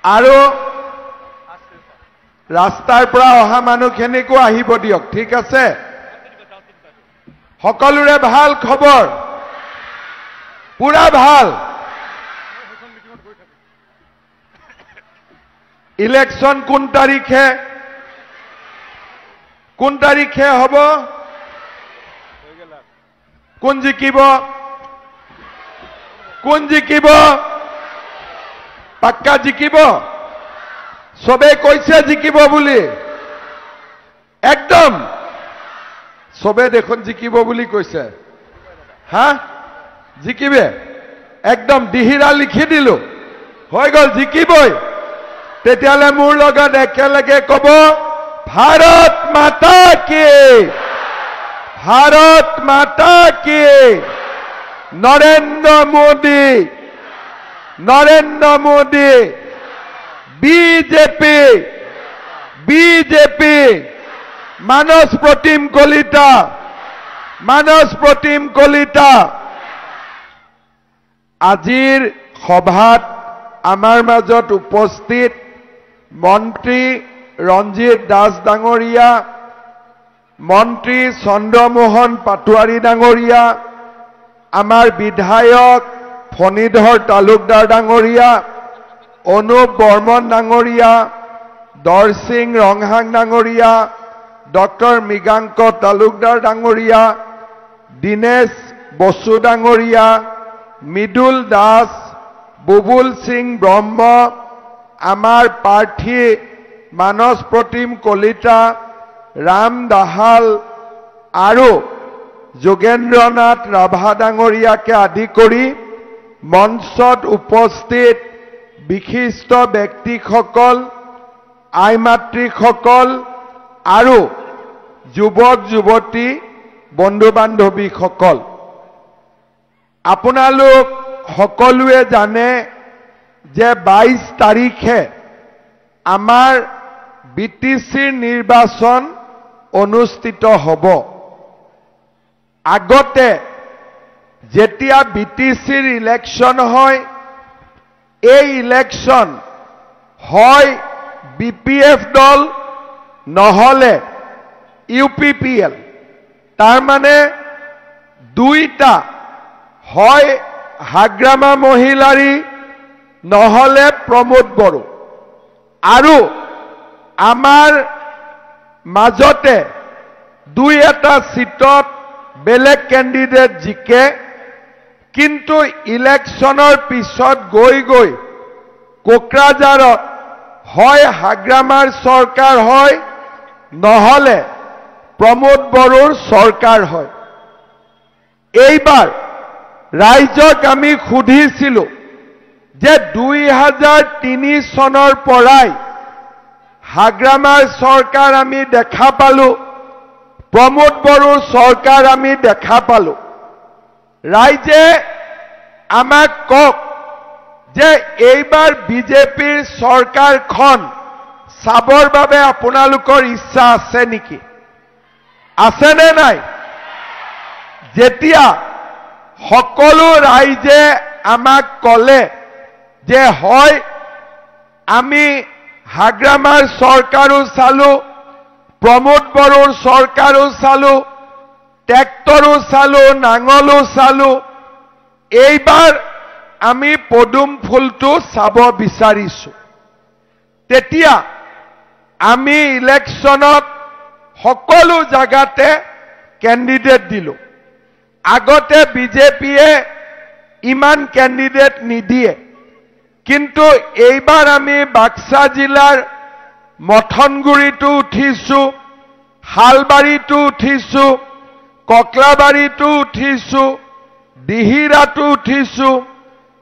আৰু ৰাস্তাৰ পৰা অহা মানুহখিনিকো আহিব দিয়ক ঠিক আছে সকলোৰে ভাল খবৰ পুৰা ভাল ইলেকশন কোন তাৰিখে হ'ব কোন জিকিব পাক্কা জিকিব সবে কৈছে জিকিব বুলি একদম সবে দেখোন জিকিব বুলি কৈছে হা জিকিবে একদম দিহিৰা লিখি দিলো হৈ গল জিকিবই তেতিয়ালে মোৰ লগত একেলগে কব ভাৰত মাতা কি নৰেন্দ্ৰ মোদী বিজেপি মানস প্ৰতিম কলিতা আজিৰ সভাত আমাৰ মাজত উপস্থিত মন্ত্ৰী ৰঞ্জিত দাস ডাঙৰীয়া মন্ত্ৰী চন্দ্ৰমোহন পাটোৱাৰী ডাঙৰীয়া আমাৰ বিধায়ক ফণীধৰ তালুকদাৰ ডাঙৰীয়া অনুপ বৰ্মন ডাঙৰীয়া দৰসিং ৰংহাং ডাঙৰীয়া ডক্টৰ মৃগাংক তালুকদাৰ ডাঙৰীয়া দীনেশ বসু ডাঙৰীয়া মৃদুল দাস বুবুল সিং ব্ৰহ্ম আমাৰ প্ৰাৰ্থী মানস প্ৰতিম কলিতা ৰাম দাহাল আৰু যোগেন্দ্ৰনাথ ৰাভা ডাঙৰীয়াকে আদি কৰি মঞ্চত উপস্থিত বিশিষ্ট ব্যক্তিসকল আইমাতৃসকল আৰু যুৱক যুৱতী বন্ধু বান্ধৱীসকল আপোনালোক সকলোৱে জানে যে 22 তাৰিখে আমাৰ বিটিসিৰ নিৰ্বাচন অনুষ্ঠিত হ'ব আগতে যেতিয়া বিটিসিৰ ইলেকশন হয় এই ইলেকশন হয় বিপিএফ দল নহলে ইউপিপিএল তাৰ মানে দুইটা হয় হাগ্ৰামা মহিলাৰী নহলে প্ৰমোদ বড়ো আৰু আমাৰ মাজতে দুই এটা সিটত বেলেগ ক্যান্ডিডেট জিকে কিন্তু ইলেকশনৰ পিছত গৈ কোকৰাঝাৰত হয় হাগ্ৰামাৰ সৰকাৰ হয় নহলে প্ৰমোদ বড়োৰ সৰকাৰ হয় এইবাৰ ৰাইজক আমি সুধিছিলো যে 2003 সনৰ পৰাই হাগ্ৰামাৰ সৰকাৰ আমি দেখা পালো প্ৰমোদ বড়োৰ সৰকাৰ আমি দেখা পালো ৰাইজে আমাক কক যে এইবাৰ বিজেপিৰ সৰকাৰখন চাবৰ বাবে আপোনালোকৰ ইচ্ছা আছে নেকি আছে নে নাই যেতিয়া সকলো ৰাইজে আমাক কলে যে হয় আমি হাগ্ৰামাৰ সৰকাৰও চালো প্ৰমোদ বড়োৰ সৰকাৰও চালো ট্ৰেক্টৰো চালো নাঙলো চালো এইবাৰ আমি পদুম ফুলটো চাব বিচাৰিছো তেতিয়া আমি ইলেকশনত সকলো জায়গাতে ক্যান্ডিডেট দিলো আগতে বিজেপিয়ে ইমান ক্যান্ডিডেট নিদিয়ে কিন্তু এইবাৰ আমি বাক্সা জিলাৰ মথনগুৰিটো উঠিছো হালবাৰীটো উঠিছো ককলাবাৰীটো উঠিছো দিহিৰাটো উঠিছো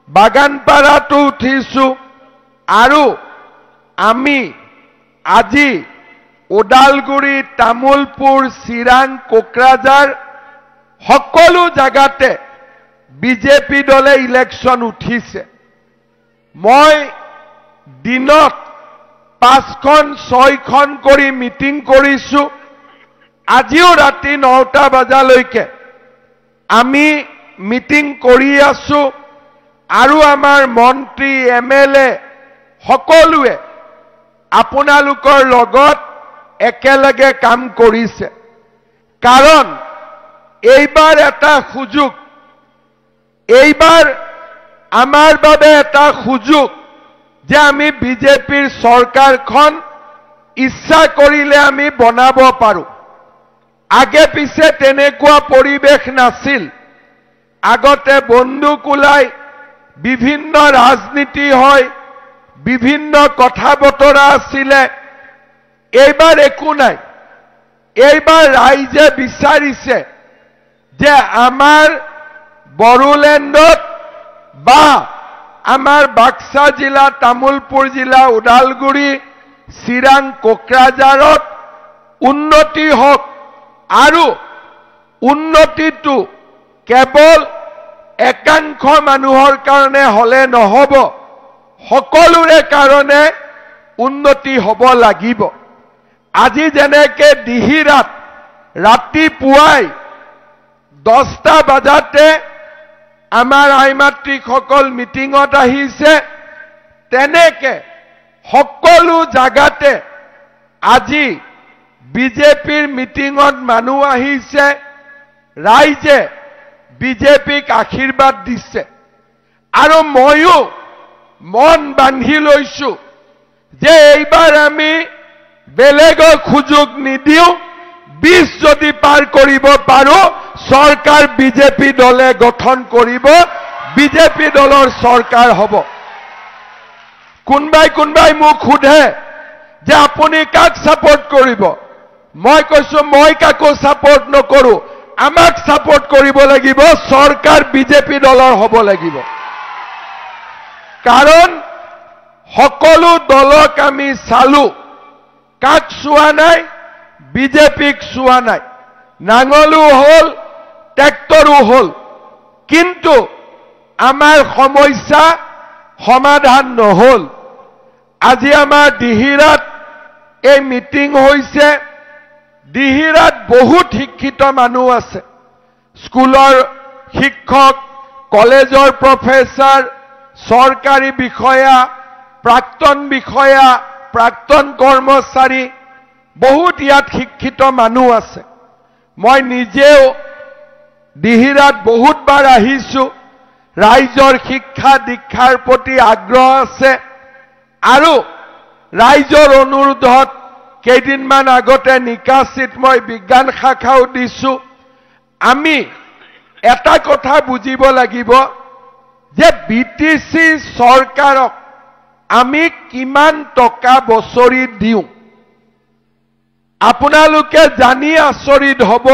বাগানপাৰাটো উঠিছো আৰু আমি আজি ওদালগুৰি তামুলপুৰ চিৰাং কোকৰাঝাৰ সকলো জায়গাতে বিজেপি দলে ইলেকশন উঠিছে মই দিনত 5খন 6খন কৰি মিটিং কৰিছো আজিও ৰাতি 9টা বজালৈকে আমি মিটিং কৰি আছো আৰু আমাৰ মন্ত্ৰী এমএলএ সকলোৱে আপোনালোকৰ লগত একেলগে কাম কৰিছে কাৰণ এইবাৰ এটা সুযোগ এইবাৰ আমাৰ বাবে এটা সুযোগ যে আমি বিজেপিৰ চৰকাৰখন ইচ্ছা কৰিলে আমি বনাব পাৰো আগে পিছে তেনেকুৱা পৰিবেশ নাছিল আগতে বন্দুক ওলাই বিভিন্ন ৰাজনীতি হয় বিভিন্ন কথা বতৰা আছিল এইবাৰ একো নাই এইবাৰ ৰাইজে বিচাৰিছে যে আমাৰ বড়োলেণ্ডত বা আমাৰ বাক্সা জিলা তামুলপুৰ জিলা ওদালগুৰি চিৰাং কোকৰাঝাৰত উন্নতি হওক আৰু উন্নতিটো কেৱল একাংশ মানুহৰ কাৰণে হলে নহব সকলোৰে কাৰণে উন্নতি হ'ব লাগিব আজি যেনেকে দিহিৰাত ৰাতিপুৱাই 10টা বজাতে আমাৰ আইমাতৃসকল মিটিঙত আহিছে তেনেকে সকলো জাগাতে আজি বিজেপিৰ মিটিঙত মানুহ আহিছে ৰাইজে বিজেপিক আশীৰ্বাদ দিছে আৰু ময়ো মন বান্ধি লৈছো যে এইবাৰ আমি বেলেগক সুযোগ নিদিও 20 যদি পাৰ কৰিব পাৰো চৰকাৰ বিজেপি দলে গঠন কৰিব বিজেপি দলৰ চৰকাৰ হ'ব কোনবাই মোক খুধে যে আপুনি কাক সাপোৰ্ট কৰিব মই কৈছো মই কাকো সাপোৰ্ট নকৰো আমাক সাপোৰ্ট কৰিব লাগিব চৰকাৰ বিজেপি দলৰ হ'ব লাগিব কাৰণ সকলো দলক আমি চালু কাক চোৱা নাই বিজেপিক চোৱা নাই নাঙলু হল ট্ৰেক্টৰো হল কিন্তু আমাৰ সমস্যা সমাধান নহল আজি আমাৰ দিহিৰাত এই মিটিং হৈছে দিহিৰাত বহুত শিক্ষিত মানুহ আছে স্কুলৰ শিক্ষক কলেজৰ প্ৰফেসৰ সৰকাৰী বিষয়া প্ৰাক্তন কৰ্মচাৰী বহুত ইয়াত শিক্ষিত মানুহ আছে মই নিজেও দিহিৰাত বহুতবাৰ আহিছো ৰাইজৰ শিক্ষা দীক্ষাৰ প্ৰতি আগ্ৰহ আছে আৰু ৰাইজৰ অনুৰোধত কেইদিনমান আগতে নিকাশিত মই বিজ্ঞান শাখাও দিছো আমি এটা কথা বুজিব লাগিব যে বিটিসি চৰকাৰক আমি কিমান টকা বছৰি দিও আপোনালোকে জানি আচৰিত হ'ব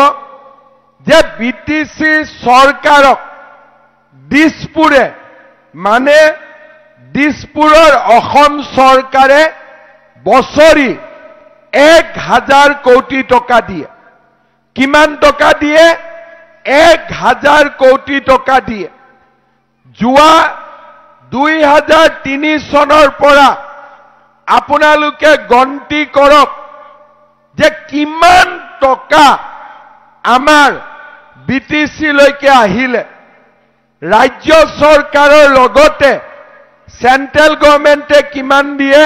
যে বিটিসি চৰকাৰক দিছপুৰে মানে দিছপুৰৰ অসম চৰকাৰে বছৰি 1000 কোটি টকা দিয়ে কিমান টকা দিয়ে 1000 কোটি টকা দিয়ে যোৱা 2003 চনৰ পৰা আপোনালোকে গন্তি কৰক যে কিমান টকা আমাৰ বিটিসি লৈকে আহিলে ৰাজ্য চৰকাৰৰ লগতে সেন্ট্ৰেল গভৰ্নমেন্টে কিমান দিয়ে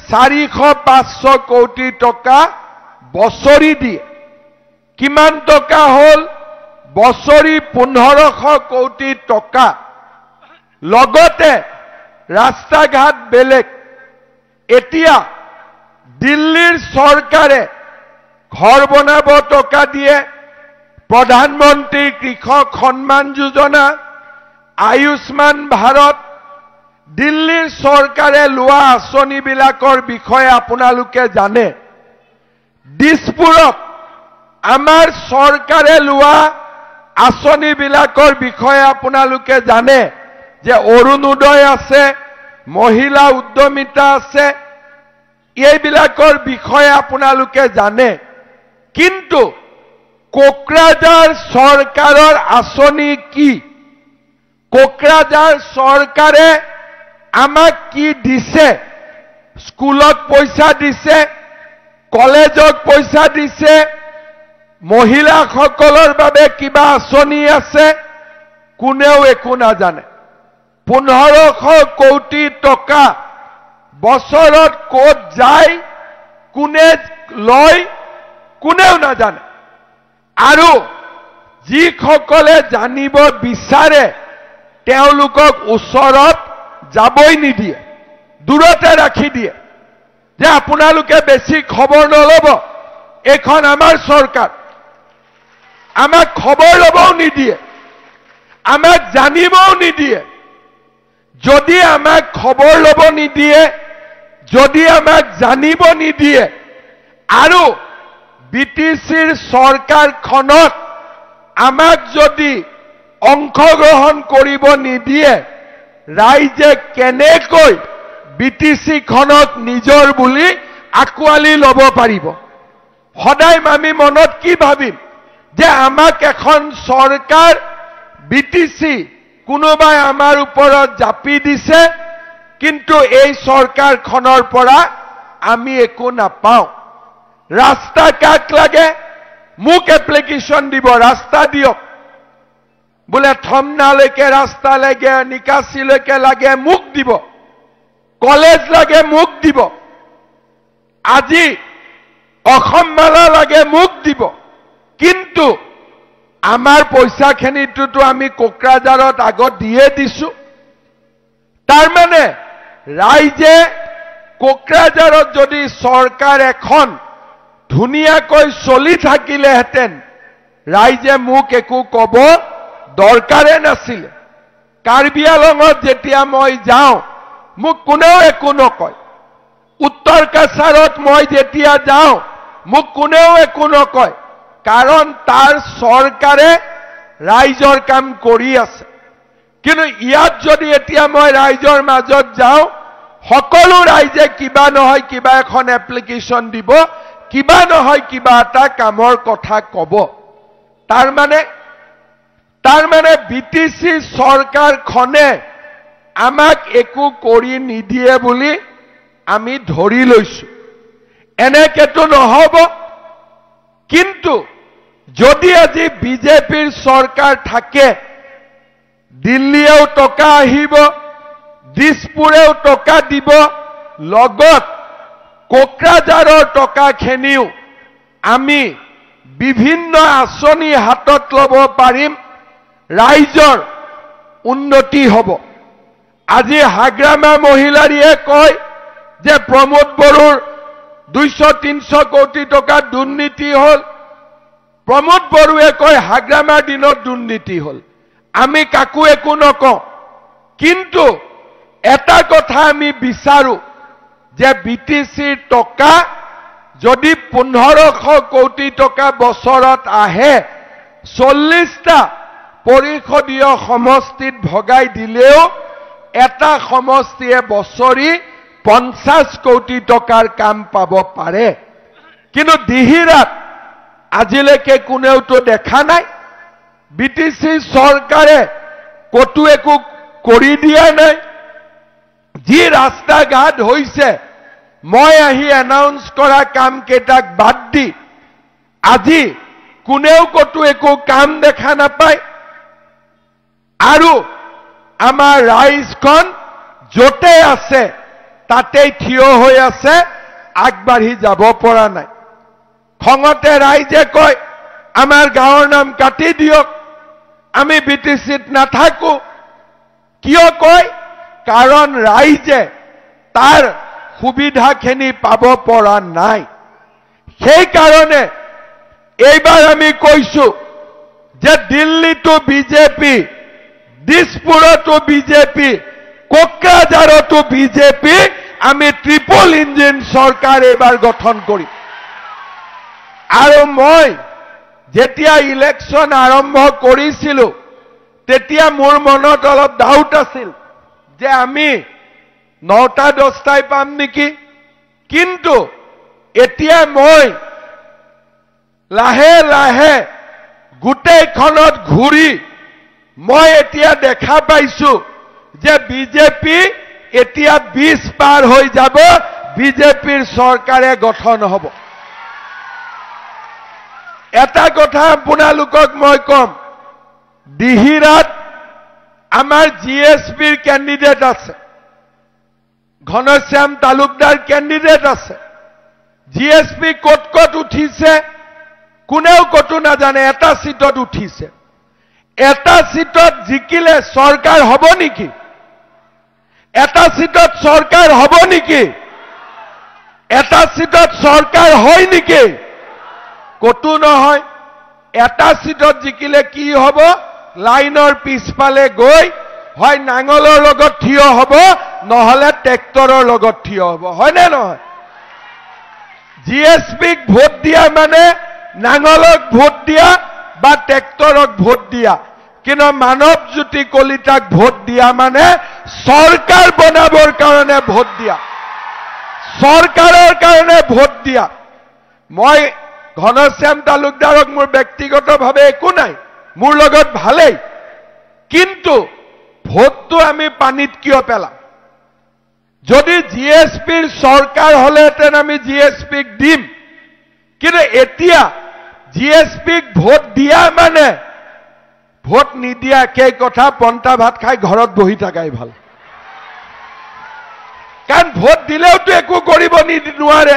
400-500 কোটি টকা বছৰি দিয়ে কিমান টকা হল বছৰি 1500 কোটি টকা লগতে ৰাস্তা ঘাট বেলেগ এতিয়া দিল্লীৰ চৰকাৰে ঘৰ বনাব টকা দিয়ে প্ৰধানমন্ত্ৰী কৃষক সন্মান যোজনা আয়ুষ্মান ভাৰত দিল্লীৰ চৰকাৰে লোৱা আঁচনিবিলাকৰ বিষয়ে আপোনালোকে জানে দিছপুৰত আমাৰ চৰকাৰে লোৱা আঁচনিবিলাকৰ বিষয়ে আপোনালোকে জানে যে অৰুণোদয় আছে মহিলা উদ্যমিতা আছে এইবিলাকৰ বিষয়ে আপোনালোকে জানে কিন্তু কোকৰাঝাৰ চৰকাৰৰ আঁচনি কি কোকৰাঝাৰ চৰকাৰে আমাক কি দিছে স্কুলত পইচা দিছে কলেজত পইচা দিছে মহিলাসকলৰ বাবে কিবা আঁচনি আছে কোনেও একো নাজানে 1500 কোটি টকা বছৰত ক'ত যায় কোনে লয় কোনেও নাজানে আৰু যিসকলে জানিব বিচাৰে তেওঁলোকক ওচৰত যাবই নিদিয়ে দূৰতে ৰাখি দিয়ে যে আপোনালোকে বেছি খবৰ নলব এখন আমাৰ চৰকাৰ আমাক খবৰ ল'বও নিদিয়ে আমাক জানিবও নিদিয়ে যদি আমাক খবৰ ল'ব নিদিয়ে যদি আমাক জানিব নিদিয়ে আৰু বিটিচিৰ চৰকাৰখনত আমাক যদি অংশগ্ৰহণ কৰিব নিদিয়ে ৰাইজে কেনেকৈ বিটিচিখনক নিজৰ বুলি আঁকোৱালি ল'ব পাৰিব সদায় আমি মনত কি ভাবিম যে আমাক এখন চৰকাৰ বিটিচি কোনোবাই আমাৰ ওপৰত জাপি দিছে কিন্তু এই চৰকাৰখনৰ পৰা আমি একো নাপাওঁ ৰাস্তা কাক লাগে মোক এপ্লিকেশন দিব ৰাস্তা দিয়ক বোলে থমনালৈকে ৰাস্তা লাগে নিকাছিলৈকে লাগে মোক দিব কলেজ লাগে মোক দিব আজি অসম মেলা লাগে মোক দিব কিন্তু আমাৰ পইচাখিনিটো আমি কোকৰাঝাৰত আগত দিয়ে দিছো তাৰ মানে ৰাইজে কোকৰাঝাৰত যদি চৰকাৰ এখন ধুনীয়াকৈ চলি থাকিলেহেঁতেন ৰাইজে মোক একো ক'ব দৰকাৰে নাছিল কাৰ্বি আলঙত যেতিয়া মই যাওঁ মোক কোনেও একো নকয় উত্তৰ কাছাৰত মই যেতিয়া যাওঁ মোক কোনেও একো নকয় কাৰণ তাৰ চৰকাৰে ৰাইজৰ কাম কৰি আছে কিন্তু ইয়াত যদি এতিয়া মই ৰাইজৰ মাজত যাওঁ সকলো ৰাইজে কিবা নহয় কিবা এখন এপ্লিকেশন দিব কিবা নহয় কিবা এটা কামৰ কথা ক'ব তাৰ মানে বিটিচি চৰকাৰখনে আমাক একো কৰি নিদিয়ে বুলি আমি ধৰি লৈছো এনেকেতো নহব কিন্তু যদি আজি বিজেপিৰ চৰকাৰ থাকে দিল্লীয়েও টকা আহিব দিছপুৰেও টকা দিব লগত কোকৰাঝাৰৰ টকাখিনিও আমি বিভিন্ন আঁচনি হাতত ল'ব পাৰিম ৰাইজৰ উন্নতি হ'ব আজি হাগ্ৰামা মহিলাৰীয়ে কয় যে প্ৰমোদ বড়োৰ 200-300 কোটি টকা দুৰ্নীতি হ'ল প্ৰমোদ বড়োৱে কয় হাগ্ৰামাৰ দিনত দুৰ্নীতি হ'ল আমি কাকো একো নকওঁ কিন্তু এটা কথা আমি বিচাৰো যে বিটিচিৰ টকা যদি 1500 কোটি টকা বছৰত আহে 40টা পৰিষদীয় সমষ্টিত ভগাই দিলেও এটা সমষ্টিয়ে বছৰি 50 কোটি টকাৰ কাম পাব পাৰে কিন্তু দিহিৰাত আজিলৈকে কোনেওতো দেখা নাই বিটিচি চৰকাৰে কতো একো কৰি দিয়া নাই যি ৰাস্তা ঘাট হৈছে মই আহি এনাউন্স কৰা কাম কেইটাক বাদ দি আজি কোনেও কতো একো কাম দেখা নাপায় আৰু আমাৰ ৰাইজখন যতে আছে তাতেই থিয় হৈ আছে আগবাঢ়ি যাব পৰা নাই খঙতে ৰাইজে কয় আমাৰ গাঁৱৰ নাম কাটি দিয়ক আমি বিটিচিত নাথাকো কিয় কয় কাৰণ ৰাইজে তাৰ সুবিধাখিনি পাব পৰা নাই সেই কাৰণে এইবাৰ আমি কৈছো যে দিল্লীতো বিজেপি দিছপুৰতো বিজেপি কোকৰাঝাৰতো বিজেপি আমি ট্ৰিপল ইঞ্জিন চৰকাৰ এইবাৰ গঠন কৰিম আৰু মই যেতিয়া ইলেকশন আৰম্ভ কৰিছিলো তেতিয়া মোৰ মনত অলপ ডাউট আছিল যে আমি 9টা 10টাই পাম নেকি কিন্তু এতিয়া মই লাহে লাহে গোটেইখনত ঘূৰি মই এতিয়া দেখা পাইছো যে বিজেপি এতিয়া 20 পাৰ হৈ যাব বিজেপিৰ চৰকাৰে গঠন হ'ব এটা কথা আপোনালোকক মই কম দিহিৰাত আমাৰ জিএসপিৰ ক্যান্ডিডেট আছে ঘনশ্যাম তালুকদাৰ কেণ্ডিডেট আছে জিএসপি কত কত উঠিছে কোনেও কতো নাজানে এটা সিটত উঠিছে এটা সিটত জিকিলে সরকার হব নেকি এটা সিটত সরকার হব নেকি এটা সিটত সরকার হয় নেকি কতো নহয় এটা সিটত জিকিলে কি হব লাইনৰ পিছফালে গৈ হয় নাঙলৰ লগত থিয় হব নহলে ট্ৰেক্টৰৰ লগত থিয় হব হয় নে নহয় জিএসপিক ভোট দিয়া মানে নাঙলক ভোট দিয়া বা ট্ৰেক্টৰক ভোট দিয়া কিন্তু মানৱজ্যোতি কলিতাক ভোট দিয়া মানে সৰকাৰ বনাবৰ কাৰণে ভোট দিয়া সৰকাৰেৰ কাৰণে ভোট দিয়া মই ঘনশ্যাম তালুকদাৰক মোৰ ব্যক্তিগতভাৱে একো নাই মোৰ লগত ভালেই কিন্তু ভোটটো আমি পানীত কিয় পেলাম যদি জিএসপিৰ সরকার হলেতেন আমি জিএসপিক দিম কিন্তু এতিয়া জিএসপিক ভোট দিয়া মানে ভোট নিদিয়া কে কথা পন্তা ভাত খাই ঘৰত বহি থাকাই ভাল কাৰণ ভোট দিলেও তো একো কৰিব নোৱাৰে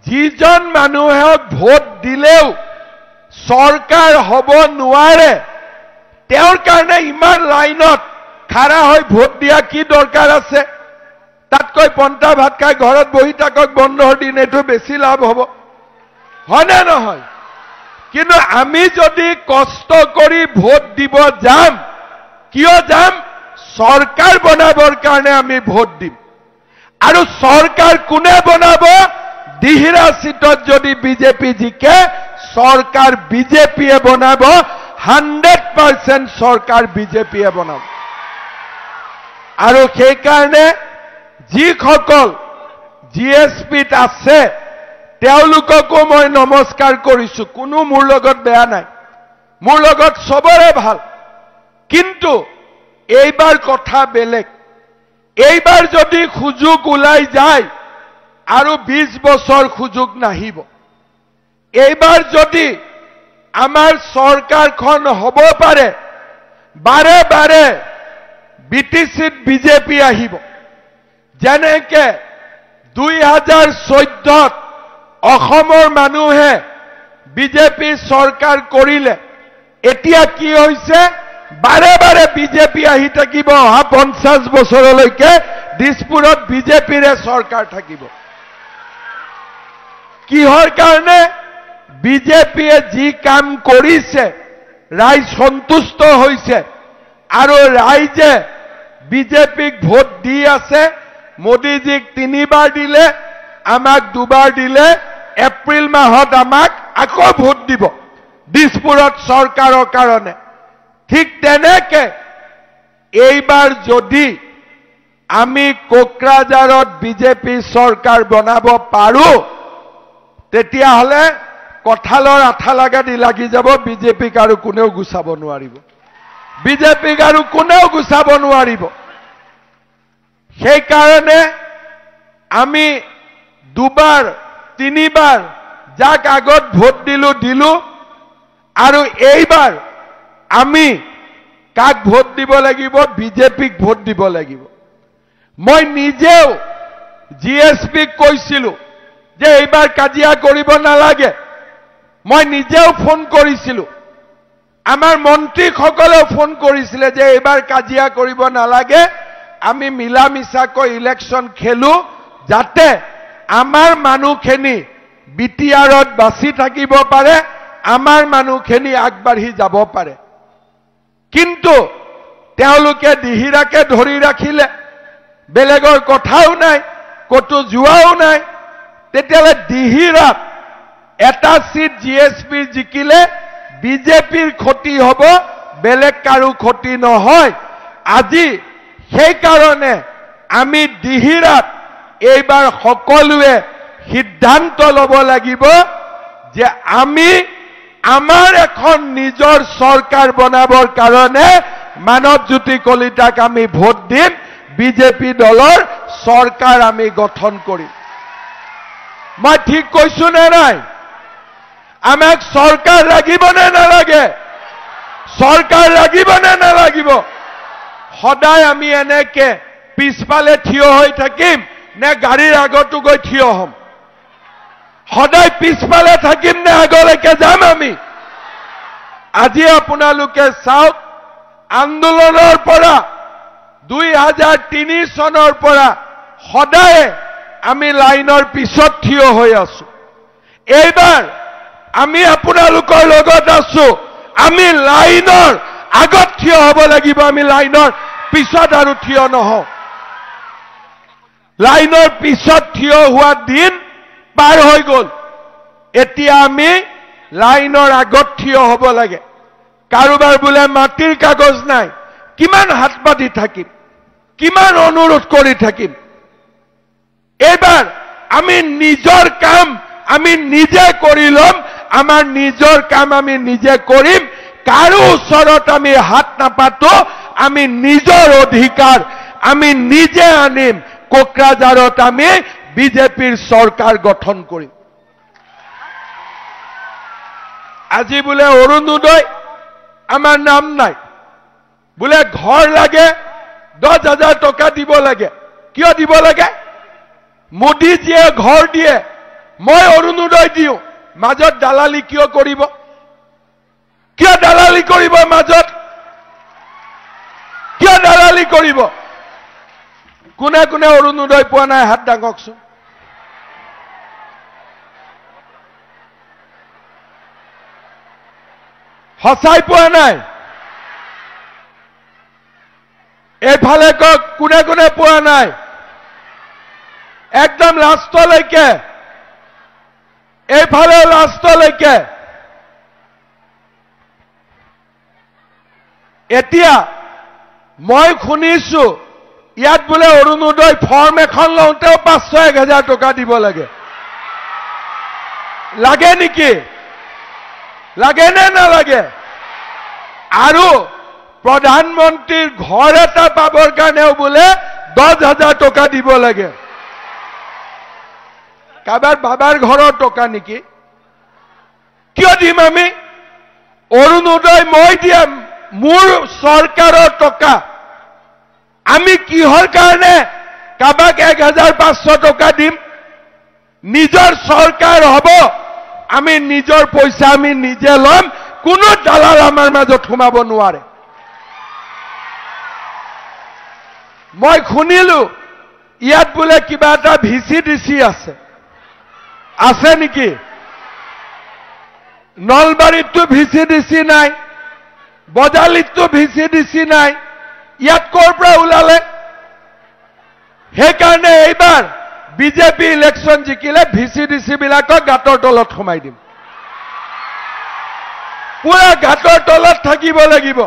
যিজন মানুহক ভোট দিলেও সৰকাৰ হব নোৱাৰে তেওঁৰ কাৰণে ইমান লাইনত খাৰা হৈ ভোট দিয়া কি দৰকাৰ আছে তাতকৈ পন্তা ভাত খাই ঘৰত বহি থাকক বন্ধৰ দিন এটো বেছি লাভ হ'ব হয়নে নহয় কিন্তু আমি যদি কষ্ট কৰি ভোট দিব যাম কিয় যাম সৰকাৰ বনাবৰ কাৰণে আমি ভোট দিম আৰু সৰকাৰ কোনে বনাব দিহিৰা সিটত যদি বিজেপি জিকে সৰকাৰ বিজেপিয়ে বনাব 100% সৰকাৰ বিজেপিয়ে বনাব আৰু সেই কাৰণে যিসকল জিএসপিত আছে তেওঁলোককো মই নমস্কাৰ কৰিছো কোনো মোৰ লগত বেয়া নাই মোৰ লগত সবৰে ভাল কিন্তু এইবাৰ কথা বেলেগ এইবাৰ যদি সুযোগ ওলাই যায় আৰু 20 বছৰ সুযোগ নাহিব এইবাৰ যদি আমাৰ সৰকাৰখন হব পাৰে বাৰে বাৰে বিটিসিত বিজেপি আহিব যেনেকে 2014 অসমৰ মানুহে বিজেপি সৰকাৰ কৰিলে এতিয়া কি হৈছে বাৰে বাৰে বিজেপি আহি থাকিব 50 বছৰলৈকে দিছপুৰত বিজেপিৰে সৰকাৰ থাকিব কিহৰ কাৰণে বিজেপিয়ে যি কাম কৰিছে ৰাইজ সন্তুষ্ট হৈছে আৰু ৰাইজে বিজেপিক ভোট দি আছে মোদীজীক 3বাৰ দিলে আমাক 2বাৰ দিলে এপ্ৰিল মাহত আমাক আকৌ ভোট দিব দিছপুৰত সৰকাৰৰ কাৰণে ঠিক তেনেকে এইবাৰ যদি আমি কোকৰাঝাৰত বিজেপি সৰকাৰ বনাব পাৰো তেতিয়া হলে কঁঠালৰ আঠা লাগা দি লাগি যাব বিজেপিক আৰু কোনেও গুছাব নোৱাৰিব বিজেপিক আৰু কোনেও গুছাব নোৱাৰিব সেই কাৰণে আমি 2বাৰ 3বাৰ যাক আগত ভোট দিলো আৰু এইবাৰ আমি কাক ভোট দিব লাগিব বিজেপিক ভোট দিব লাগিব মই নিজেও জিএসপিক কৈছিলো যে এইবাৰ কাজিয়া কৰিব নালাগে মই নিজেও ফোন কৰিছিলো আমাৰ মন্ত্ৰীসকলেও ফোন কৰিছিলে যে এইবাৰ কাজিয়া কৰিব নালাগে আমি মিলা মিছাকৈ ইলেকশন খেলো যাতে আমাৰ মানুহখিনি বিটিআৰত বাছি থাকিব পাৰে আমাৰ মানুহখিনি আগবাঢ়ি যাব পাৰে কিন্তু তেওঁলোকে দিহিৰাকে ধৰি ৰাখিলে বেলেগৰ কথাও নাই কতো যোৱাও নাই তেতিয়ালে দিহিৰাত এটা সিট জিএসপি জিকিলে বিজেপিৰ ক্ষতি হ'ব বেলেগ কাৰো ক্ষতি নহয় আজি সেই কাৰণে আমি দিহিৰাত এইবাৰ সকলোৱে সিদ্ধান্ত ল'ব লাগিব যে আমি আমাৰ এখন নিজৰ সৰকাৰ বনাবৰ কাৰণে মানৱজ্যোতি কলিতাক আমি ভোট দিম বিজেপি দলৰ সৰকাৰ আমি গঠন কৰিম মই ঠিক কৈছো নে নাই আমাক সরকার লাগিব নে নালাগে সরকার লাগিব নে নালাগিব সদায় আমি এনেকে পিছফালে থিয় হৈ থাকিম নে গাড়ীৰ আগতো গৈ থিয় হ'ম সদায় পিছফালে থাকিম নে আগলৈকে যাম আমি আজি আপোনালোকে চাওক আন্দোলনৰ পৰা 2003 চনৰ পৰা সদায় আমি লাইনৰ পিছত থিয় হৈ আছো এইবাৰ আমি আপোনালোকৰ লগত আছো আমি লাইনৰ আগত থিয় হ'ব লাগিব আমি লাইনৰ পিছত আৰু থিয় নহওঁ লাইনৰ পিছত থিয় হোৱা দিন পাৰ হৈ গ'ল এতিয়া আমি লাইনৰ আগত থিয় হ'ব লাগে কাৰোবাৰ বোলে মাটিৰ কাগজ নাই কিমান হাত পাতি থাকিম কিমান অনুৰোধ কৰি থাকিম এইবাৰ আমি নিজৰ কাম আমি নিজে কৰি ল'ম আমাৰ নিজৰ কাম আমি নিজে কৰিম কাৰো ওচৰত আমি হাত নাপাতো আমি নিজৰ অধিকাৰ আমি নিজে আনিম কোকৰাঝাৰত আমি বিজেপিৰ চৰকাৰ গঠন কৰিম আজি বোলে অৰুণোদয় আমাৰ নাম নাই বোলে ঘৰ লাগে 10,000 টকা দিব লাগে কিয় দিব লাগে মোদীজীয়ে ঘৰ দিয়ে মই অৰুণোদয় দিওঁ মাজত দালালি কিয় কৰিব কিয় দালালি কৰিব মাজত কিয় দালালি কৰিব কোনে কোনে অৰুণোদয় পোৱা নাই হাত দাঙকচোন সঁচাই পোৱা নাই এইফালে কওক কোনে কোনে পোৱা নাই একদম লাষ্টলৈকে এইফালে লাষ্টলৈকে এতিয়া মই শুনিছো ইয়াত বোলে অৰুণোদয় ফৰ্ম এখন লওঁতেও 500-1,000 টকা দিব লাগে লাগে নেকি লাগে নে নালাগে আৰু প্ৰধানমন্ত্ৰীৰ ঘৰ এটা পাবৰ কাৰণেও বোলে 10,000 টকা দিব লাগে কাবাৰ বাবাৰ ঘৰৰ টকা নেকি কিয় দিম আমি অৰুণোদয় মই দিম মোৰ চৰকাৰৰ টকা আমি কিহৰ কাৰণে কাবাক 1,500 টকা দিম নিজৰ চৰকাৰ হ'ব আমি নিজৰ পইচা আমি নিজে ল'ম কোনো দালাল আমাৰ মাজত সোমাব নোৱাৰে মই শুনিলো ইয়াত বোলে কিবা এটা ভিচিডিচি আছে নেকি নলবাৰীতো ভিচিডিচি নাই বজালিতো ভিচিডিচি নাই ইয়াত ক'ৰ পৰা ওলালে সেইকাৰণে এইবাৰ বিজেপি ইলেকশ্যন জিকিলে ভিচিডিচি বিলাকক গাঁতৰ তলত সোমাই দিম পুৰা গাঁতৰ তলত থাকিব লাগিব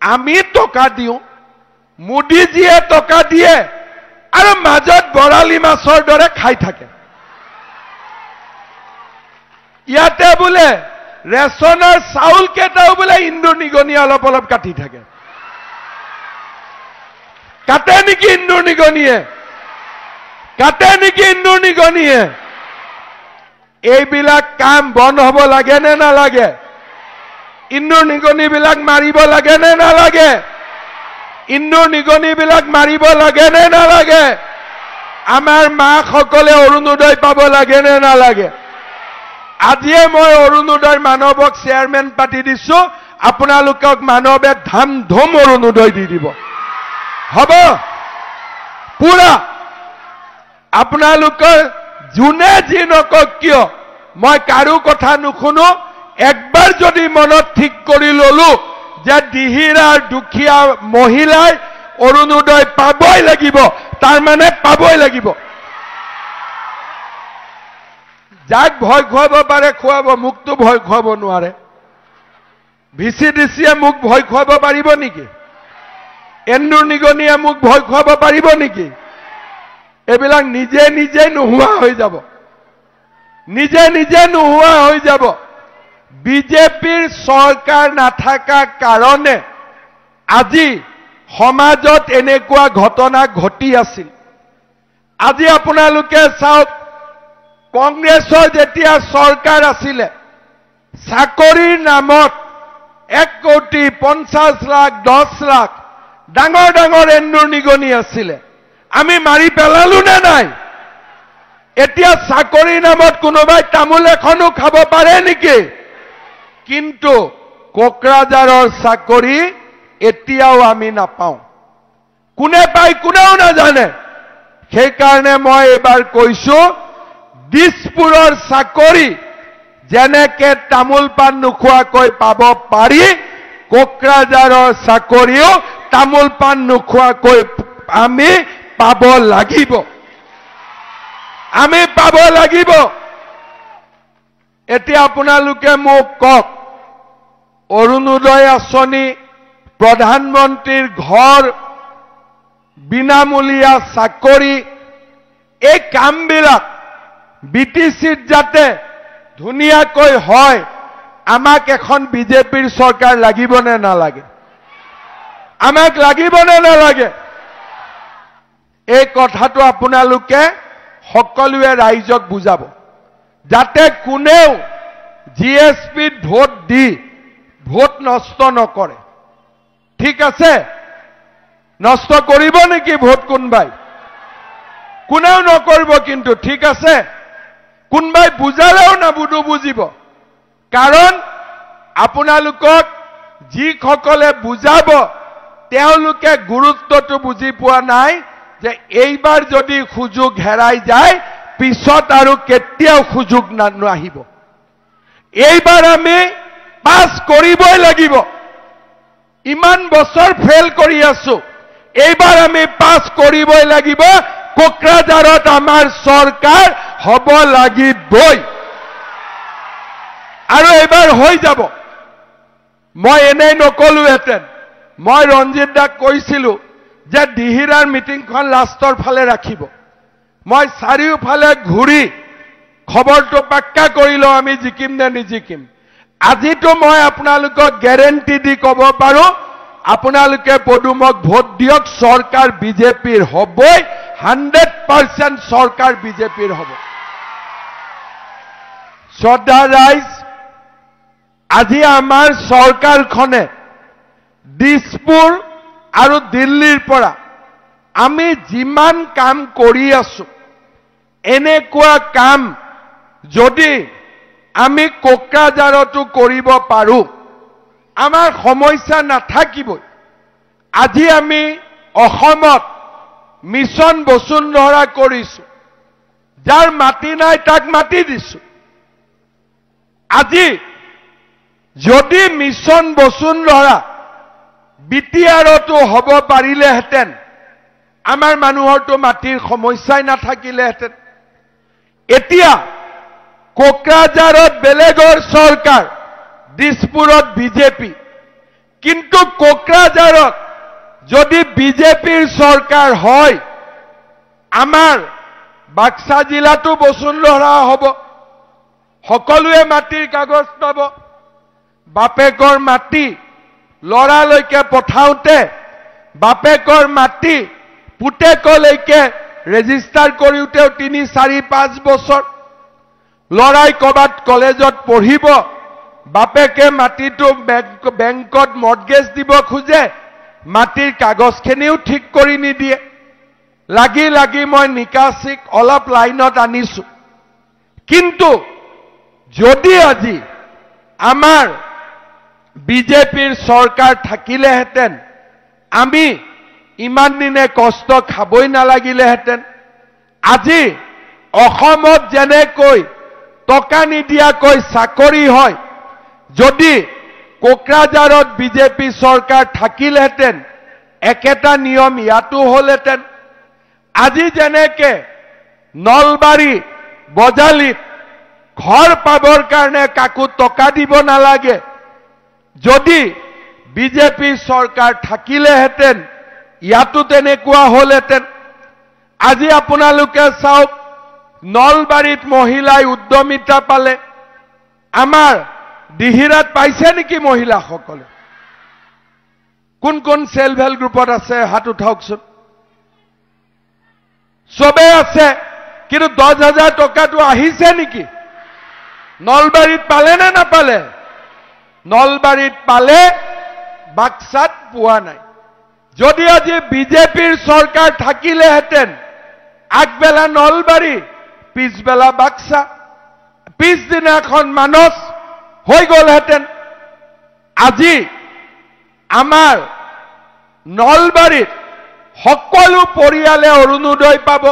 আমি টকা দিওঁ মোদীজীয়ে টকা দিয়ে আৰু মাজত বৰালি মাছৰ দৰে খাই থাকে ইয়াতে বোলে ৰেচনৰ চাউল কেইটাও বোলে ইন্দু নিগনি অলপ অলপ কাটি থাকে কাটে নেকি ইন্দু নিগনিয়ে কাটে নেকি ইন্দু নিগনিয়ে এইবিলাক কাম বন্ধ হ'ব লাগে নে নালাগে ইন্দু নিগনিবিলাক মাৰিব লাগে নে নালাগে ইন্দু নিগনিবিলাক মাৰিব লাগে নে নালাগে আমাৰ মাসকলে অৰুণোদয় পাব লাগে নে নালাগে আজিয়ে মই অৰুণোদয় মানৱক চেয়াৰমেন পাতি দিছো আপোনালোকক মানৱে ধাম ধুম অৰুণোদয় দি দিব হ'ব পুৰা আপোনালোকৰ যোনে যি নকক কিয় মই কাৰো কথা নুশুনো একবাৰ যদি মনত ঠিক কৰি ললো যে দিহিৰাৰ দুখীয়া মহিলাই অৰুণোদয় পাবই লাগিব তাৰ মানে পাবই লাগিব যাক ভয় খুৱাব পাৰে খুৱাব মুকতো ভয় খুৱাব নোৱাৰে ভিচিডিচিয়ে মোক ভয় খুৱাব পাৰিব নেকি এন্দুৰ নিগনিয়ে মোক ভয় খুৱাব পাৰিব নেকি এইবিলাক নিজে নিজে নোহোৱা হৈ যাব নিজে নিজে নোহোৱা হৈ যাব বিজেপিৰ চৰকাৰ নাথাকা কাৰণে আজি সমাজত এনেকুৱা ঘটনা ঘটি আছিল আজি আপোনালোকে চাওক কংগ্ৰেছৰ যেতিয়া চৰকাৰ আছিলে চাকৰিৰ নামত 1,50,00,000 10 লাখ ডাঙৰ ডাঙৰ এন্দুৰ নিগনি আছিলে আমি মাৰি পেলালো নে নাই এতিয়া চাকৰি নামত কোনোবাই তামোল এখনো খাব পাৰে নেকি কিন্তু কোকৰাঝাৰৰ চাকৰি এতিয়াও আমি নাপাওঁ কোনে পাই কোনেও নাজানে সেই কাৰণে মই এবাৰ কৈছো দিছপুৰৰ চাকৰি যেনেকে তামোল পাণ নোখোৱাকৈ পাব পাৰি কোকৰাঝাৰৰ চাকৰিও তামোল পাণ নোখোৱাকৈ আমি পাব লাগিব আমি পাব লাগিব এতিয়া আপোনালোকে মোক কওক অৰুণোদয় আঁচনি প্ৰধানমন্ত্ৰীৰ ঘৰ বিনামূলীয়া চাকৰি এই কামবিলাক বিটিচিত যাতে ধুনীয়াকৈ হয় আমাক এখন বিজেপিৰ চৰকাৰ লাগিব নে নালাগে আমাক লাগিব নে নালাগে এই কথাটো আপোনালোকে সকলোৱে ৰাইজক বুজাব যাতে কোনেও জিএসপিত ভোট দি ভোট নষ্ট নকৰে ঠিক আছে নষ্ট কৰিব নেকি ভোট কোনবাই কোনেও নকৰিব কিন্তু ঠিক আছে কোনবাই বুজালেও নাবুদু বুজিব কাৰণ আপোনালোকক যিসকলে বুজাব তেওঁলোকে গুৰুত্বটো বুজি পোৱা নাই যে এইবাৰ যদি সুযোগ হেৰাই যায় পিছত আৰু কেতিয়াও সুযোগ নাহিব এইবাৰ আমি পাছ কৰিবই লাগিব ইমান বছৰ ফেল কৰি আছো এইবাৰ আমি পাছ কৰিবই লাগিব কোকৰাঝাৰত আমাৰ চৰকাৰ হ'ব লাগিবই আৰু এইবাৰ হৈ যাব মই এনেই নকলোহেঁতেন মই ৰঞ্জিত দাক কৈছিলো যে দিহিৰাৰ মিটিংখন লাষ্টৰ ফালে ৰাখিব মই চাৰিওফালে ঘূৰি খবৰটো পাক্কা কৰিলো আমি জিকিম নে নিজিকিম আজিতো মই আপোনালোকক গ্যাৰেণ্টি দি ক'ব পাৰো আপোনালোকে পদুমক ভোট দিয়ক চৰকাৰ বিজেপিৰ হ'বই 100% চৰকাৰ বিজেপিৰ হ'ব শ্ৰদ্ধা ৰাইজ আজি আমাৰ চৰকাৰখনে দিছপুৰ আৰু দিল্লীৰ পৰা আমি যিমান কাম কৰি আছো এনেকুৱা কাম যদি আমি কোকৰাঝাৰতো কৰিব পাৰো আমাৰ সমস্যা নাথাকিবই আজি আমি অসমত মিছন বসুন্ধৰা কৰিছো যাৰ মাটি নাই তাক মাটি দিছো আজি যদি মিছন বসুন্ধৰা বিটিআৰতো হ'ব পাৰিলেহেঁতেন আমাৰ মানুহৰতো মাটিৰ সমস্যাই নাথাকিলেহেঁতেন এতিয়া কোকৰাঝাৰত বেলেগৰ চৰকাৰ দিছপুৰত বিজেপি কিন্তু কোকৰাঝাৰত যদি বিজেপিৰ চৰকাৰ হয় আমাৰ বাক্সা জিলাতো বসুন্ধৰা হ'ব সকলোৱে মাটিৰ কাগজ পাব বাপেকৰ মাটি লৰালৈকে পঠাওতে বাপেকৰ মাটি পুতেকলৈকে ৰেজিষ্টাৰ কৰিওতেও 3, 4, 5 বছৰ লৰাই কবাত কলেজত পঢ়িব বাপেকে মাটিটো বেংকত মৰ্টগেজ দিব খোজে মাটিৰ কাগজখিনিও ঠিক কৰি নিদিয়ে লাগি লাগি মই নিকাশিক অলপ লাইনত আনিছো কিন্তু যদি আজি আমাৰ বিজেপিৰ চৰকাৰ থাকিলেহেঁতেন আমি ইমান দিনে কষ্ট খাবই নালাগিলেহেঁতেন আজি অসমত যেনেকৈ টকা নিদিয়াকৈ চাকৰি হয় যদি কোকৰাঝাৰত বিজেপি চৰকাৰ থাকিলেহেঁতেন একেটা নিয়ম ইয়াতো হ'লহেঁতেন আজি যেনেকে নলবাৰী বজালিত ঘৰ পাবৰ কাৰণে কাকো টকা দিব নালাগে যদি বিজেপি চৰকাৰ থাকিলেহেঁতেন ইয়াতো তেনেকুৱা হ'লহেঁতেন আজি আপোনালোকে চাওক নলবাৰীত মহিলাই উদ্যমিতা পালে আমাৰ দিহিৰাত পাইছে নেকি মহিলাসকলে কোন কোন সেলফ হেল্প গ্ৰুপত আছে হাত উঠাওকচোন সবে আছে কিন্তু 10,000 টকাটো আহিছে নেকি নলবাৰীত পালে নে নাপালে নলবাৰীত পালে বাক্সাত পোৱা নাই যদি আজি বিজেপিৰ চৰকাৰ থাকিলেহেঁতেন আগবেলা নলবাৰী পিছবেলা বাক্সা পিছদিনাখন মানস হৈ গ'লহেঁতেন আজি আমাৰ নলবাৰীত সকলো পৰিয়ালে অৰুণোদয় পাব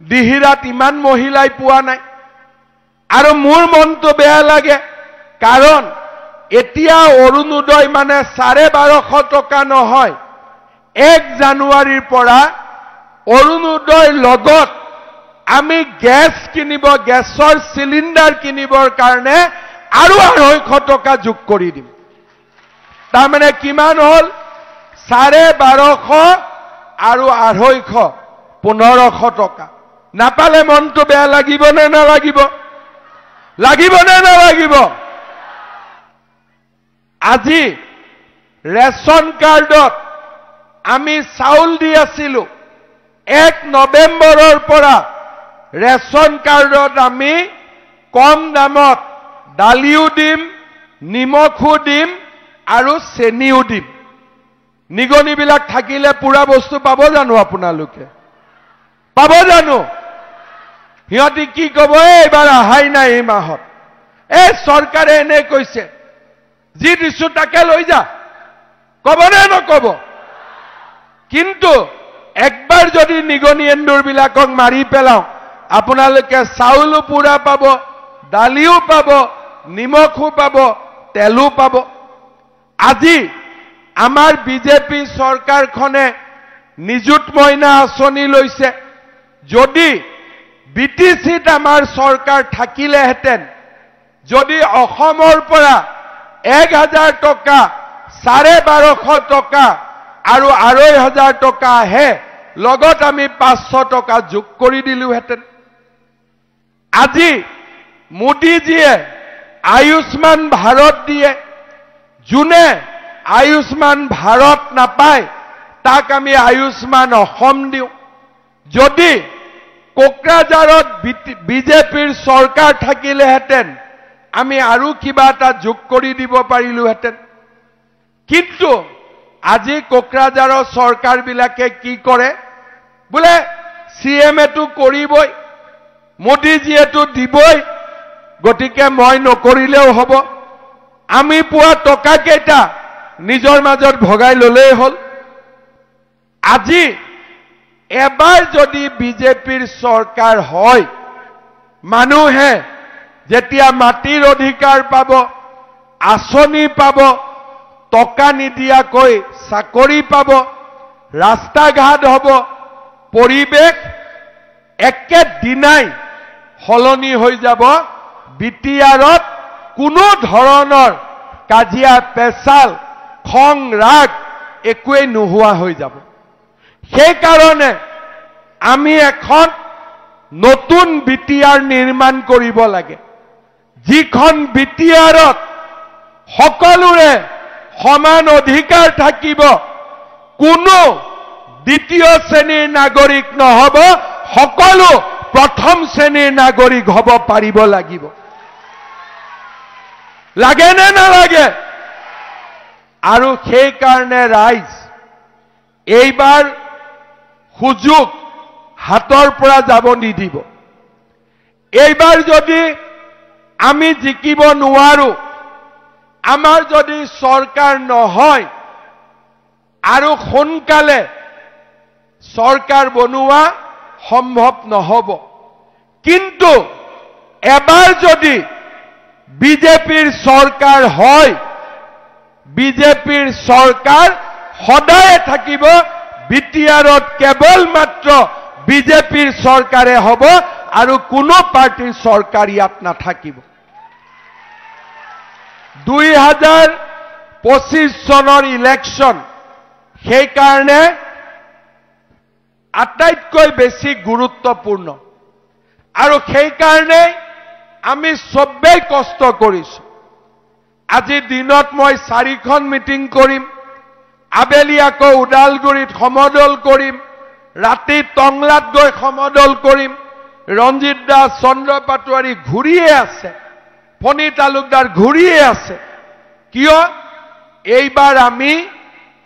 দিহিৰাত ইমান মহিলাই পোৱা নাই আৰু মোৰ মনটো বেয়া লাগে কাৰণ এতিয়া অৰুণোদয় মানে 1250 টকা নহয় 1 জানুৱাৰীৰ পৰা অৰুণোদয় লগত আমি গ্যাস কিনিব গ্যাসৰ সিলিন্ডাৰ কিনিবৰ কাৰণে আৰু 250 টকা যোগ কৰি দিম তাৰ মানে কিমান হল 1250 আৰু 250 1500 টকা নাপালে মনটো বেয়া লাগিব নে নালাগিব লাগিব নে নালাগিব আজি ৰেশন কাৰ্ডত আমি চাউল দি আছিলো 1 নৱেম্বৰৰ পৰা ৰেশন কাৰ্ডত আমি কম দামত দালিও দিম নিমখো দিম আৰু চেনিও দিম নিগনিবিলাক থাকিলে পুৰা বস্তু পাব জানো আপোনালোকে পাব জানো হিয়তি কি কব এইবাৰ আহাই নাই এই মাহত এই চৰকাৰে এনে কৈছে যি দিছো তাকে লৈ যা কব নে নকব কিন্তু একবাৰ যদি নিগনি এন্দুৰবিলাকক মাৰি পেলাও আপোনালোকে চাউলো পুৰা পাব দালিও পাব নিমখো পাব তেলো পাব আজি আমাৰ বিজেপি চৰকাৰখনে নিযুত মইনা আঁচনি লৈছে যদি বিটিচিত আমাৰ চৰকাৰ থাকিলেহেঁতেন যদি অসমৰ পৰা 1000 টকা 1250 টকা আৰু 2500 টকা আহে লগত আমি 500 টকা যোগ কৰি দিলোহেঁতেন আজি মোদীজীয়ে আয়ুষ্মান ভাৰত দিয়ে যোনে আয়ুষ্মান ভাৰত নাপায় তাক আমি আয়ুষ্মান অসম দিওঁ যদি কোকৰাঝাৰত বিজেপিৰ চৰকাৰ থাকিলেহেঁতেন আমি আৰু কিবা এটা যোগ কৰি দিব পাৰিলোহেঁতেন কিন্তু আজি কোকৰাঝাৰৰ চৰকাৰবিলাকে কি কৰে বোলে সিএমএটো কৰিবই মোদীজীয়েটো দিবই গতিকে মই নকৰিলেও হ'ব আমি পোৱা টকা কেইটা নিজৰ মাজত ভগাই ললেই হল আজি এবাৰ যদি বিজেপিৰ চৰকাৰ হয় মানুহে যেতিয়া মাটিৰ অধিকাৰ পাব আঁচনি পাব টকা নিদিয়াকৈ চাকৰি পাব ৰাস্তা ঘাট হ'ব পৰিবেশ একেদিনাই হলনি হৈ যাব বিটিআৰত কোনো ধৰণৰ কাজিয়া পেছাল খং ৰাগ একোৱে নোহোৱা হৈ যাব সেই কাৰণে আমি এখন নতুন বিটিআৰ নিৰ্মাণ কৰিব লাগে যিখন বিটিআৰত সকলোৰে সমান অধিকাৰ থাকিব কোনো দ্বিতীয় শ্ৰেণীৰ নাগৰিক নহব সকলো প্ৰথম শ্ৰেণীৰ নাগৰিক হ'ব পাৰিব লাগিব লাগে নে নালাগে আৰু সেই কাৰণে ৰাইজ এইবাৰ সুযোগ হাতৰ পৰা যাব নিদিব এইবাৰ যদি আমি জিকিব নোৱাৰো আমাৰ যদি চৰকাৰ নহয় আৰু সোনকালে চৰকাৰ বনোৱা সম্ভৱ নহব কিন্তু এবাৰ যদি বিজেপিৰ চৰকাৰ হয় বিজেপিৰ চৰকাৰ সদায় থাকিব বিটিআৰত কেৱল মাত্ৰ বিজেপিৰ চৰকাৰে হ'ব আৰু কোনো পাৰ্টিৰ চৰকাৰ ইয়াত নাথাকিব 2025 চনৰ ইলেকশ্যন সেই কাৰণে আটাইতকৈ বেছি গুৰুত্বপূৰ্ণ আৰু সেই কাৰণে আমি সবেই কষ্ট কৰিছো আজি দিনত মই 4খন মিটিং কৰিম আবেলি আকৌ উদালগুৰিত সমদল কৰিম ৰাতি টংলাত গৈ সমদল কৰিম ৰঞ্জিত দাস চন্দ্ৰ পাটোৱাৰী ঘূৰিয়ে আছে ফণী তালুকদাৰ ঘূৰিয়ে আছে কিয় এইবাৰ আমি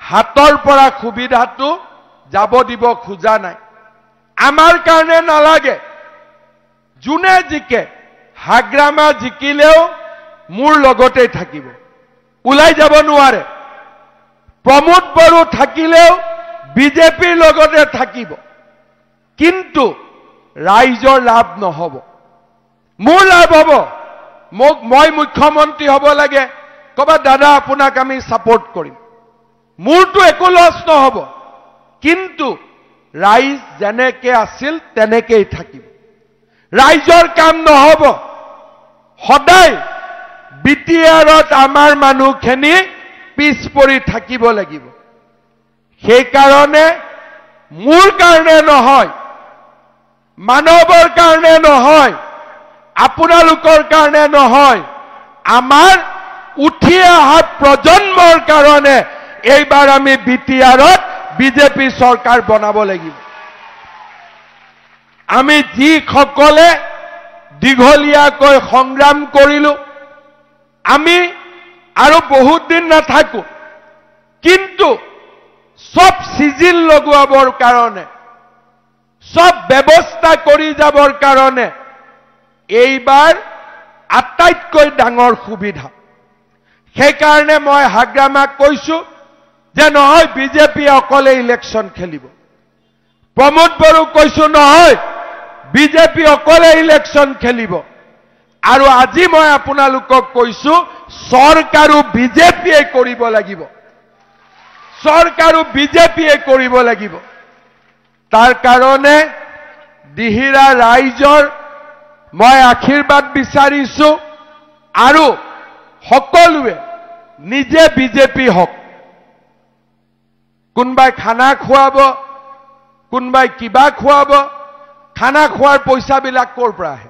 হাতৰ পৰা সুবিধাটো যাব দিব খোজা নাই। আমাৰ কাৰণে নালাগে। যোনে জিকে, হাগ্ৰামা জিকিলেও মোৰ লগতে থাকিব, ওলাই যাব নোৱাৰে। প্ৰমোদ বড়ো থাকিলেও বিজেপিৰ লগতে থাকিব, কিন্তু ৰাইজৰ লাভ নহব, মোৰ লাভ হব। মই মুখ্যমন্ত্ৰী হব লাগে, কবা দাদা আপোনাক আমি সাপোৰ্ট কৰিম, মোৰতো একো লছ নহব, কিন্তু ৰাইজ যেনেকে আছিল তেনেকেই থাকিব। ৰাইজৰ কাম নহব। সদায় বিটিআৰত আমাৰ মানুহখিনি পিছ পৰি থাকিব লাগিব। সেইকাৰণে মোৰ কাৰণে নহয়, মানৱৰ কাৰণে নহয়, আপোনালোকৰ কাৰণে নহয়, আমাৰ উঠি অহা প্ৰজন্মৰ কাৰণে এইবাৰ আমি বিটিআৰত বিজেপি চৰকাৰ বনাব লাগিব। আমি যিসকলে দীঘলীয়াকৈ সংগ্ৰাম কৰিলো, আমি আৰু বহুত দিন নাথাকো, কিন্তু সব সিজিল লগোৱাবৰ কাৰণে, সব ব্যৱস্থা কৰি যাবৰ কাৰণে এইবাৰ আটাইতকৈ ডাঙৰ সুবিধা। সেইকাৰণে মই হাগ্ৰামাক কৈছো যে নহয় বিজেপি অকলে ইলেকশ্যন খেলিব। প্ৰমোদ বড়োক কৈছো নহয় বিজেপি অকলে ইলেকশ্যন খেলিব। আৰু আজি মই আপোনালোকক কৈছো চৰকাৰো বিজেপিয়ে কৰিব লাগিব, চৰকাৰো বিজেপিয়ে কৰিব লাগিব। তাৰ কাৰণে দিহিৰা ৰাইজৰ মই আশীৰ্বাদ বিচাৰিছো, আৰু সকলোৱে নিজে বিজেপি হওক। কোনবাই খানা খুৱাব, কোনবাই কিবা খুৱাব, খানা খোৱাৰ পইচাবিলাক ক'ৰ পৰা আহে?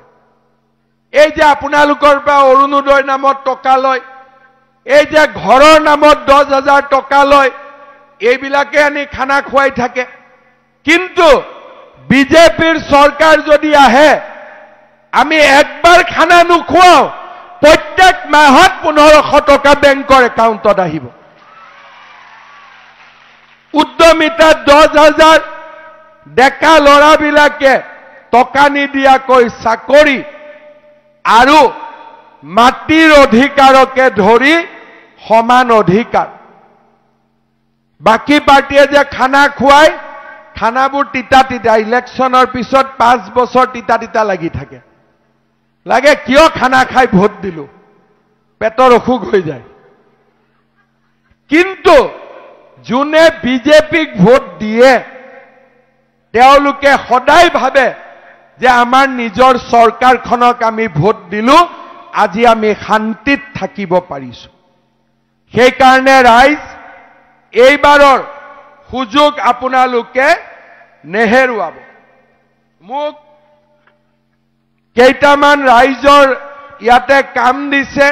এই যে আপোনালোকৰ পৰা অৰুণোদয় নামত টকা লয়, এই যে ঘৰৰ নামত 10,000 টকা লয়, এইবিলাকে আনি খানা খুৱাই থাকে। কিন্তু বিজেপিৰ চৰকাৰ যদি আহে, আমি একবাৰ খানা নোখোৱাও, প্ৰত্যেক মাহত 1500 টকা বেংকৰ একাউণ্টত আহিব। উদ্যমিতাত 10,000, ডেকা ল'ৰাবিলাকে টকা নিদিয়াকৈ চাকৰি আৰু মাটিৰ অধিকাৰকে ধৰি সমান অধিকাৰ। বাকী পাৰ্টিয়ে যে খানা খুৱাই, খানাবোৰ তিতা তিতা, ইলেকশ্যনৰ পিছত 5 বছৰ তিতা তিতা লাগি থাকে। লাগে কিয় খানা খাই ভোট দিলো, পেটৰ অসুখ হৈ যায়। কিন্তু যোনে বিজেপিক ভোট দিয়ে, তেওঁলোকে সদায় ভাবে যে আমাৰ নিজৰ চৰকাৰখনক আমি ভোট দিলো, আজি আমি শান্তিত থাকিব পাৰিছো। সেইকাৰণে ৰাইজ, এইবাৰৰ সুযোগ আপোনালোকে নেহেৰুৱাব। মোক কেইটামান ৰাইজৰ ইয়াতে কাম দিছে।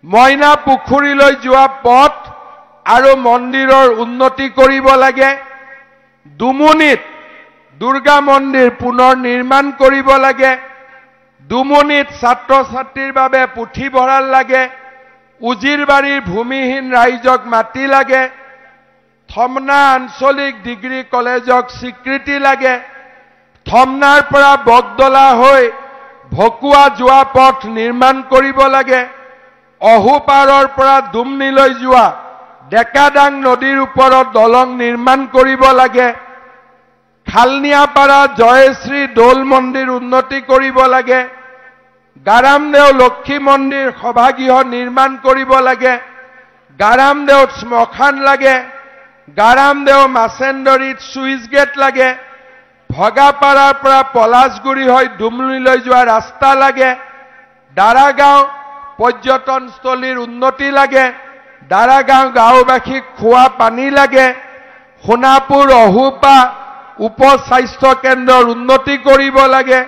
মইনা পুখুৰীলৈ যোৱা পথ আৰু মন্দিৰৰ উন্নতি কৰিব লাগে। দুমুনিত দুৰ্গা মন্দিৰ পুনৰ নিৰ্মাণ কৰিব লাগে। দুমুনিত ছাত্ৰ ছাত্ৰীৰ বাবে পুথিভঁৰাল লাগে। উজিৰবাৰীৰ ভূমিহীন ৰাইজক মাটি লাগে। থমনা আঞ্চলিক ডিগ্ৰী কলেজক স্বীকৃতি লাগে। থমনাৰ পৰা বগদলা হৈ ভকুৱা যোৱা পথ নিৰ্মাণ কৰিব লাগে। অহুপাৰৰ পৰা দুমনিলৈ যোৱা ডেকাডাং নদীৰ ওপৰত দলং নিৰ্মাণ কৰিব লাগে। খালনিয়াপাৰা জয়শ্ৰী দৌল মন্দিৰ উন্নতি কৰিব লাগে। গাৰামদেও লক্ষী মন্দিৰ সভাগৃহ নিৰ্মাণ কৰিব লাগে। গাৰামদেউত শ্মশান লাগে। গাৰামদেও মাছেন্দৰীত চুইচ গেট লাগে। ভগাপাৰাৰ পৰা পলাশগুৰি হৈ ডুমনিলৈ যোৱা ৰাস্তা লাগে। দাৰাগাঁও পৰ্যটনস্থলীৰ উন্নতি লাগে। দাৰাগাঁও গাঁওবাসীক খোৱা পানী লাগে। সোণাপুৰ অহুপা উপ স্বাস্থ্য কেন্দ্ৰৰ উন্নতি কৰিব লাগে।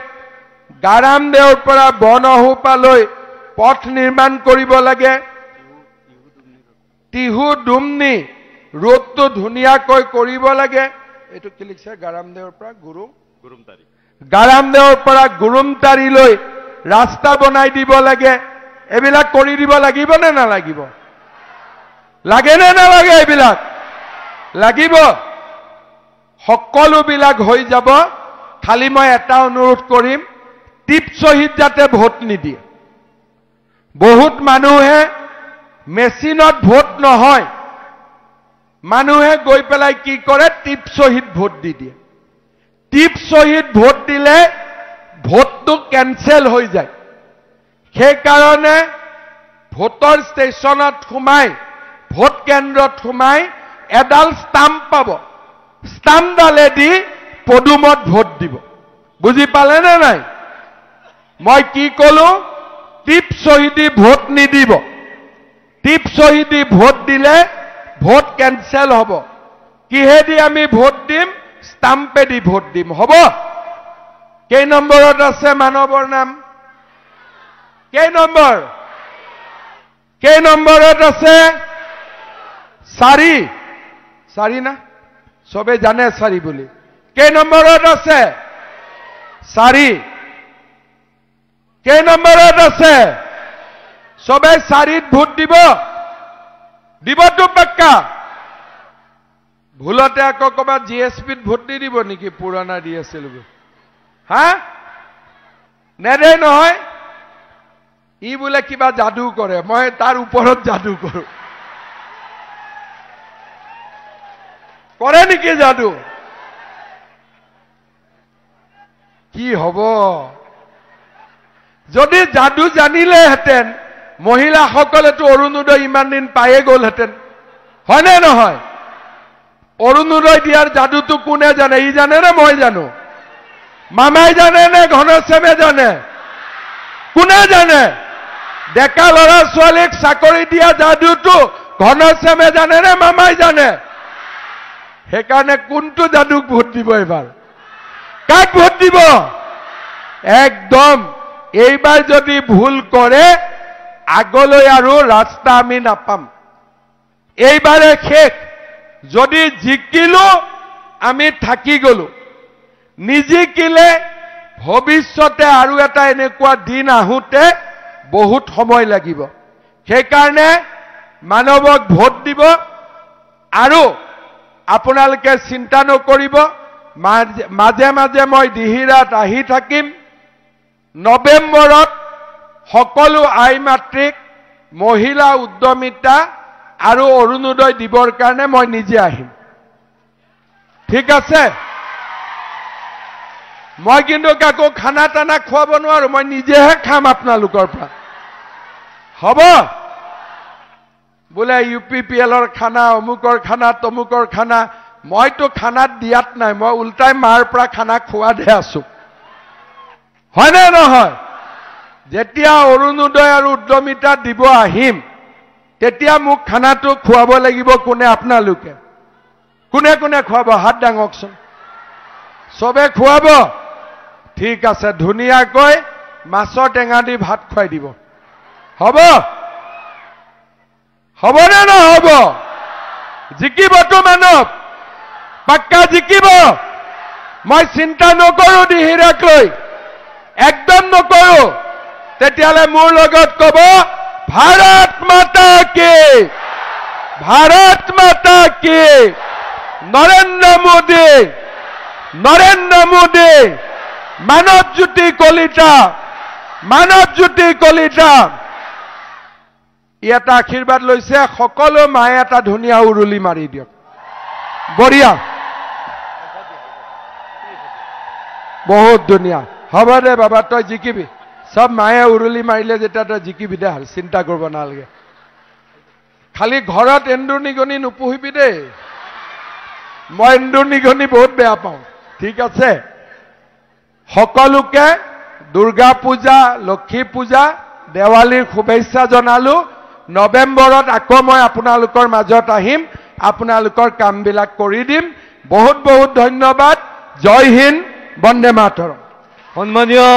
গাৰামদেউৰ পৰা বন অহুপালৈ পথ নিৰ্মাণ কৰিব লাগে। টিহু ডুমনি ৰোডটো ধুনীয়াকৈ কৰিব লাগে। এইটো কি লিখিছে? গাৰামদেউৰ পৰা গুৰুমতাৰী, গাৰামদেউৰ পৰা গুৰুমতাৰীলৈ ৰাস্তা বনাই দিব লাগে। এইবিলাক কৰি দিব লাগিব নে নালাগিব? লাগে নে নালাগে? এইবিলাক লাগিব সকলোবিলাক হৈ যাব খালি মই এটা অনুৰোধ কৰিম টিপ সহিত যাতে ভোট নিদিয়ে বহুত মানুহে মেচিনত ভোট নহয় মানুহে গৈ পেলাই কি কৰে টিপ সহিত ভোট দি দিয়ে টিপ সহিত ভোট দিলে ভোটটো কেনসেল হৈ যায় সেই কাৰণে ভোটৰ ষ্টেচনত সোমাই ভোট কেন্দ্ৰত সোমাই এডাল ষ্টাম্প পাব ষ্টাম্পডালেদি পদুমত ভোট দিব বুজি পালে নে নাই মই কি কলো টিপ সহিতি ভোট নিদিব টিপ সহিতি ভোট দিলে ভোট কেনসেল হ'ব কিহেদি আমি ভোট দিম ষ্টাম্পেদি ভোট দিম হ'ব কেই নম্বৰত আছে মানৱৰ নাম কেই নম্বৰত আছে 4 না সবে জানে 4 বুলি কেই নম্বৰত আছে 4 কেই নম্বৰত আছে সবে 4ত ভোট দিবতো পাক্কা ভুলতে আকৌ কবা জিএসপিত ভোট দি দিব নেকি পুৰণা দি আছিল হা নেদে নহয় ই বোলে কিবা জাদু কৰে মই তাৰ ওপৰত জাদু কৰো কৰে নেকি জাদু কি হ'ব যদি জাদু জানিলেহেঁতেন মহিলাসকলেতো অৰুণোদয় ইমান দিন পায়ে গ'লহেঁতেন হয় নে নহয় অৰুণোদয় দিয়াৰ যাদুটো কোনে জানে ই জানে নে মই জানো মামাই জানে নে ঘনশ্যামে জানে কোনে জানে ডেকা ল'ৰা ছোৱালীক চাকৰি দিয়া যাদুটো ঘনশ্যামে জানে নে মামাই জানে সেইকাৰণে কোনটো যাদুক ভোট দিব এবাৰ কাক ভোট দিব একদম এইবাৰ যদি ভুল কৰে আগলৈ আৰু ৰাস্তা আমি নাপাম এইবাৰে শেষ যদি জিকিলো আমি থাকি গলো নিজিকিলে ভৱিষ্যতে আৰু এটা এনেকুৱা দিন আহোতে বহুত সময় লাগিব সেইকাৰণে মানৱক ভোট দিব আৰু আপোনালোকে চিন্তা নকৰিব মাজে মাজে মই দিহিৰাত আহি থাকিম নৱেম্বৰত সকলো আই মাতৃক মহিলা উদ্যমিতা আৰু অৰুণোদয় দিবৰ কাৰণে মই নিজে আহিম ঠিক আছে মই কিন্তু কাকো খানা টানা খুৱাব নোৱাৰো মই নিজেহে খাম আপোনালোকৰ পৰা হ'ব বোলে ইউপিপিএলৰ খানা অমুকৰ খানা তমুকৰ খানা মইতো খানাত দিয়াত নাই মই উল্টাই মাৰ পৰা খানা খোৱাদে আছো হয় নে নহয় যেতিয়া অৰুণোদয় আৰু উদ্যমিতা দিব আহিম তেতিয়া মোক খানাটো খুৱাব লাগিব কোনে আপোনালোকে কোনে কোনে খুৱাব হাত দাঙকচোন সবে খুৱাব ঠিক আছে ধুনীয়াকৈ মাছৰ টেঙা দি ভাত খুৱাই দিব হ'ব নে নহ'ব জিকিবতো মানৱ পাক্কা জিকিব মই চিন্তা নকৰো দিহিৰাক লৈ একদম নকৰো তেতিয়ালে মোৰ লগত কব ভাৰত মাতা কি নৰেন্দ্ৰ মোদী মানৱজ্যোতি কলিতা এটা আশীৰ্বাদ লৈছে সকলো মায়ে এটা ধুনীয়া উৰুলি মাৰি দিয়ক বঢ়িয়া বহুত ধুনীয়া হ'ব দে বাবা তই জিকিবি সব মায়ে উৰুলি মাৰিলে যেতিয়া তই জিকিবি দে আৰু চিন্তা কৰিব নালাগে খালি ঘৰত এন্দুৰ নিগনি নুপুহিবি দেই মই এন্দুৰ নিগনি বহুত বেয়া পাওঁ ঠিক আছে সকলোকে দুৰ্গা পূজা লক্ষ্মী পূজা দেৱালীৰ শুভেচ্ছা জনালো নৱেম্বৰত আকৌ মই আপোনালোকৰ মাজত আহিম আপোনালোকৰ কামবিলাক কৰি দিম বহুত বহুত ধন্যবাদ জয় হিন্দ বন্দে মাতৰম সন্মানীয়